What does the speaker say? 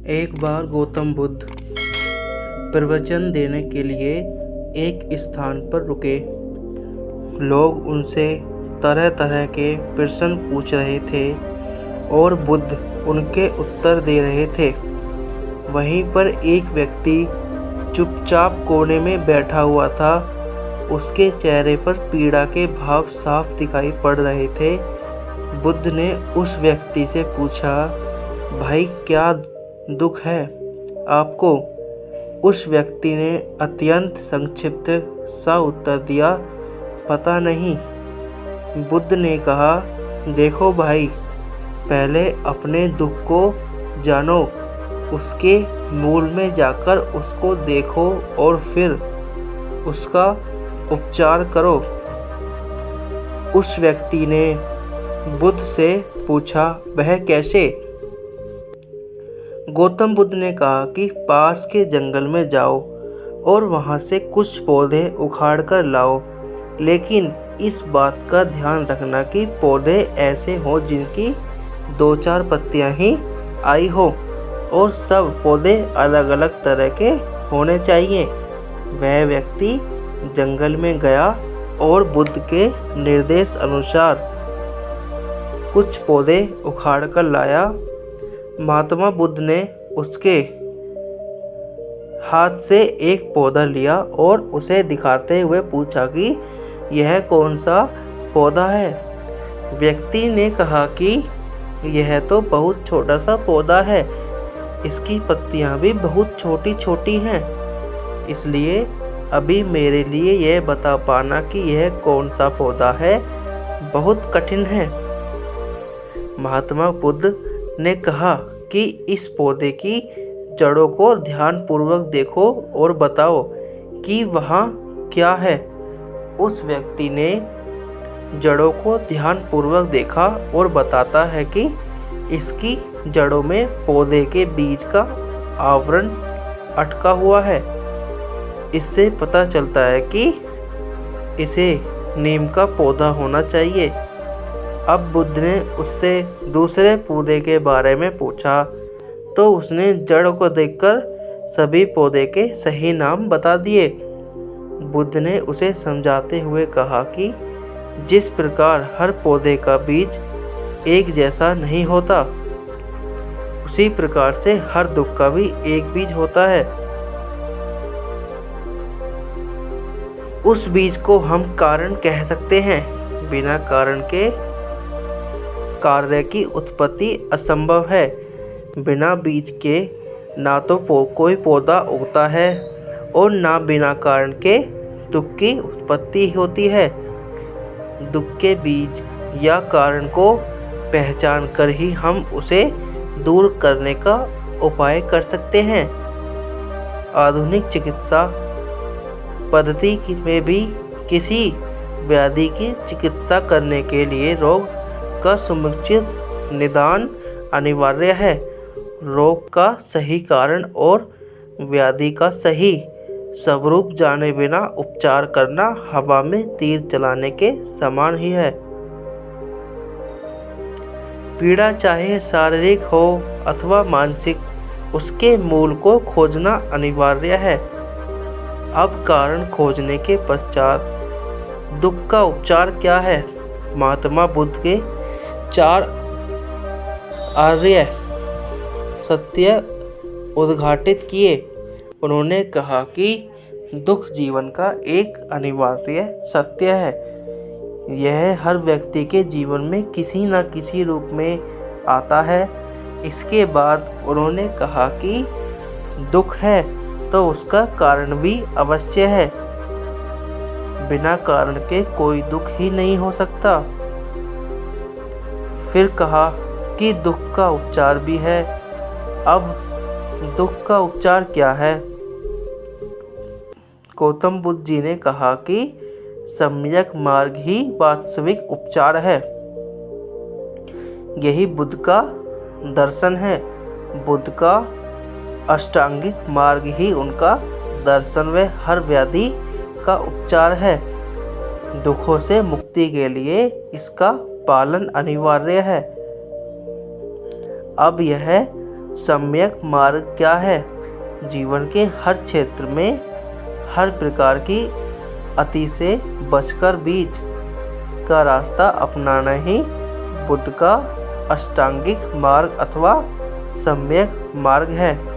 एक बार गौतम बुद्ध प्रवचन देने के लिए एक स्थान पर रुके। लोग उनसे तरह तरह के प्रश्न पूछ रहे थे और बुद्ध उनके उत्तर दे रहे थे। वहीं पर एक व्यक्ति चुपचाप कोने में बैठा हुआ था। उसके चेहरे पर पीड़ा के भाव साफ दिखाई पड़ रहे थे। बुद्ध ने उस व्यक्ति से पूछा, भाई क्या दुख है आपको? उस व्यक्ति ने अत्यंत संक्षिप्त सा उत्तर दिया, पता नहीं। बुद्ध ने कहा, देखो भाई, पहले अपने दुख को जानो, उसके मूल में जाकर उसको देखो और फिर उसका उपचार करो। उस व्यक्ति ने बुद्ध से पूछा, वह कैसे? गौतम बुद्ध ने कहा कि पास के जंगल में जाओ और वहाँ से कुछ पौधे उखाड़ कर लाओ, लेकिन इस बात का ध्यान रखना कि पौधे ऐसे हों जिनकी 2-4 पत्तियाँ ही आई हो और सब पौधे अलग अलग तरह के होने चाहिए। वह व्यक्ति जंगल में गया और बुद्ध के निर्देश अनुसार कुछ पौधे उखाड़ कर लाया। महात्मा बुद्ध ने उसके हाथ से एक पौधा लिया और उसे दिखाते हुए पूछा कि यह कौन सा पौधा है? व्यक्ति ने कहा कि यह तो बहुत छोटा सा पौधा है, इसकी पत्तियां भी बहुत छोटी छोटी हैं, इसलिए अभी मेरे लिए यह बता पाना कि यह कौन सा पौधा है बहुत कठिन है। महात्मा बुद्ध ने कहा कि इस पौधे की जड़ों को ध्यानपूर्वक देखो और बताओ कि वहाँ क्या है। उस व्यक्ति ने जड़ों को ध्यानपूर्वक देखा और बताता है कि इसकी जड़ों में पौधे के बीज का आवरण अटका हुआ है। इससे पता चलता है कि इसे नीम का पौधा होना चाहिए। अब बुद्ध ने उससे दूसरे पौधे के बारे में पूछा तो उसने जड़ को देखकर सभी पौधे के सही नाम बता दिए। बुद्ध ने उसे समझाते हुए कहा कि जिस प्रकार हर पौधे का बीज एक जैसा नहीं होता, उसी प्रकार से हर दुख का भी एक बीज होता है। उस बीज को हम कारण कह सकते हैं। बिना कारण के कार्य की उत्पत्ति असंभव है। बिना बीज के ना तो कोई पौधा उगता है और ना बिना कारण के दुख की उत्पत्ति होती है। दुख के बीज या कारण को पहचान कर ही हम उसे दूर करने का उपाय कर सकते हैं। आधुनिक चिकित्सा पद्धति में भी किसी व्याधि की चिकित्सा करने के लिए रोग का समुचित निदान अनिवार्य है। रोग का सही कारण और व्याधि का सही स्वरूप जाने बिना उपचार करना हवा में तीर चलाने के समान ही है। पीड़ा चाहे शारीरिक हो अथवा मानसिक, उसके मूल को खोजना अनिवार्य है। अब कारण खोजने के पश्चात दुख का उपचार क्या है? महात्मा बुद्ध के 4 आर्य सत्य उद्घाटित किए। उन्होंने कहा कि दुख जीवन का एक अनिवार्य सत्य है। यह हर व्यक्ति के जीवन में किसी न किसी रूप में आता है। इसके बाद उन्होंने कहा कि दुख है तो उसका कारण भी अवश्य है। बिना कारण के कोई दुख ही नहीं हो सकता। फिर कहा कि दुख का उपचार भी है। अब दुख का उपचार क्या है? गौतम बुद्ध जी ने कहा कि सम्यक मार्ग ही वास्तविक उपचार है। यही बुद्ध का दर्शन है। बुद्ध का अष्टांगिक मार्ग ही उनका दर्शन व हर व्याधि का उपचार है। दुखों से मुक्ति के लिए इसका पालन अनिवार्य है। अब यह सम्यक मार्ग क्या है? जीवन के हर क्षेत्र में हर प्रकार की अति से बचकर बीच का रास्ता अपनाना ही बुद्ध का अष्टांगिक मार्ग अथवा सम्यक मार्ग है।